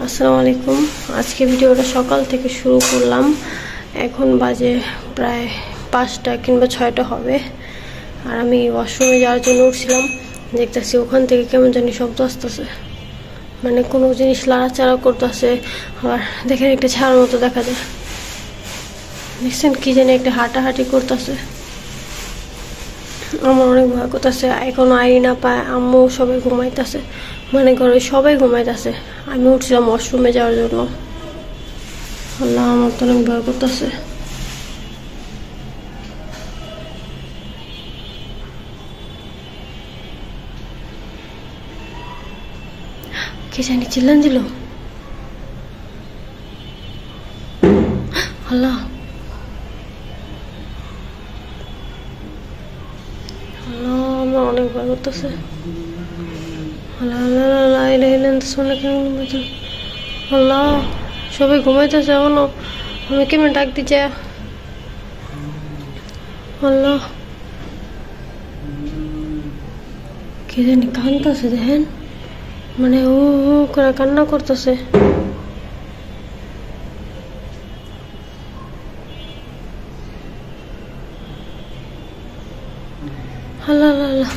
আসসালামু আলাইকুম। আজকে ভিডিওটা সকাল থেকে শুরু করলাম। এখন বাজে প্রায় 5টা কিংবা 6টা হবে। আর আমি ওয়াশরুমে যাওয়ার জন্য উঠছিলাম, দেখতেছি ওখান থেকে কেমন জানি শব্দ আসতেছে, মানে কোনো জিনিস লাড়াচাড়া করতেছে। আবার দেখেন একটা ছাড়ার মতো দেখা যায়, দেখছেন কি জানি একটা হাঁটাহাঁটি করতেছে। আমার অনেক ভয় করতেছে। এখন আই না পায়, আম্মু সবাই ঘুমাইতেছে, মানে ঘরে সবাই ঘুমাইতেছে। আমি উঠছিলাম ওয়াশরুমে যাওয়ার জন্য। আল্লাহ, আমার তো অনেক ভয় করতেছে। কে জানি চিল্লান দিল। আল্লাহ, আমার অনেক ভয় করতেছে। আল্লাহ, সবাই ঘুমাইতেছে এখনো, আমি কেমন ডাক দিচ্ছে। আল্লাহ, কে জানি কাঁদতেছে, দেখেন, মানে ও করে কান্না করতেছে। আল্লাহ আল্লাহ আল্লাহ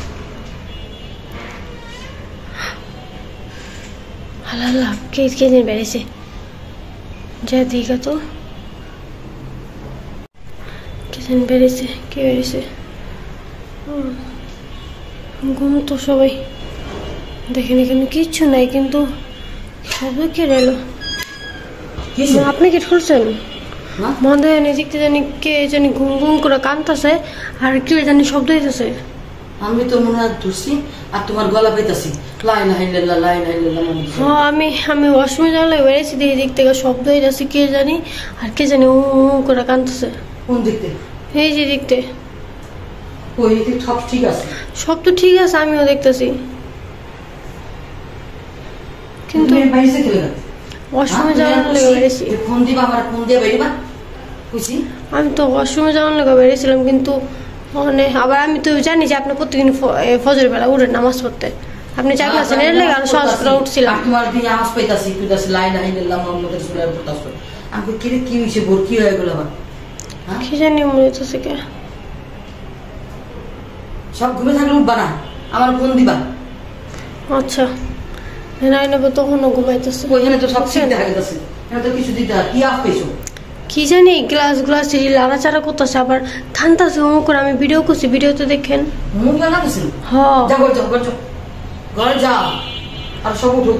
আল্লাহ আল্লাহ, কে জানি বেড়েছে, যা দিঘা তো কে জানি বেড়েছে, কে বেড়েছে। ঘুম তো সবাই, দেখেন এখানে কিচ্ছু নাই, কিন্তু সবাই কে এলো। আপনি কি শুনছেন? মনে হয় দেখতে জানি কে জানি ঘুম ঘুম করে কাঁদতেছে, আর কে জানি শব্দ হইতেছে। আমি তো মনে হয় ধরছি, আর তোমার গলা পাইতাছি লা ইলাহা ইল্লাল্লাহ লা ইলাহা ইল্লাল্লাহ। হ্যাঁ, আমি ওয়াশরুমে যাওয়ার লাগে বেরিয়েছি, দেখি দিক থেকে শব্দ হয়ে যাচ্ছে কে জানি, আর কে জানি করে কাঁদতেছে। কোন দিকতে? এই যে দিকতে। ওই দিক সব ঠিক আছে, সব তো ঠিক আছে, আমিও দেখতেছি, কিন্তু বাইরে খেলে না। ওয়াশরুমে যাওয়ার লাগে বেরিয়েছি। ফোন দিবা, আমার ফোন দিয়ে বাইরে বা বুঝছি। আমি তো ওয়াশরুমে যাওয়ার লাগে বেরিয়েছিলাম, কিন্তু মানে আবার আমি তো জানি যে আপনি প্রতিদিন ফজরের বেলা উঠেন নামাজ পড়তে, আপনি চাকরি আছেন, এর লাগে আরো সহজ করে উঠছিলাম। তোমার দিয়ে আওয়াজ পাইতাছি, কইতাছি লা ইলাহা ইল্লাল্লাহ মুহাম্মাদুর রাসূলুল্লাহ পড়তাছ। আমি কি কি হইছে, ভোর কি হয়ে গেল আবার? কি জানি মনে হচ্ছে কে। সব ঘুমে থাকলে উঠবা না, আমার ফোন দিবা। আচ্ছা, নাই নেবো, তখনও ঘুমাইতেছে। ওইখানে তো সব ঠিক দেখা গেছে, এখানে তো কিছু দিতে কি আপ পেয়েছো। কি জানি গ্লাস লাড়াচাড়া করতেছে, আবার খানতেছে হুম করে। আমি ভিডিও করছি, ভিডিওতে দেখেন। মুখ লাগা গেছিল। হ্যাঁ, যা ঘরে যাও, ঘরে যাও, আর সব উঠো।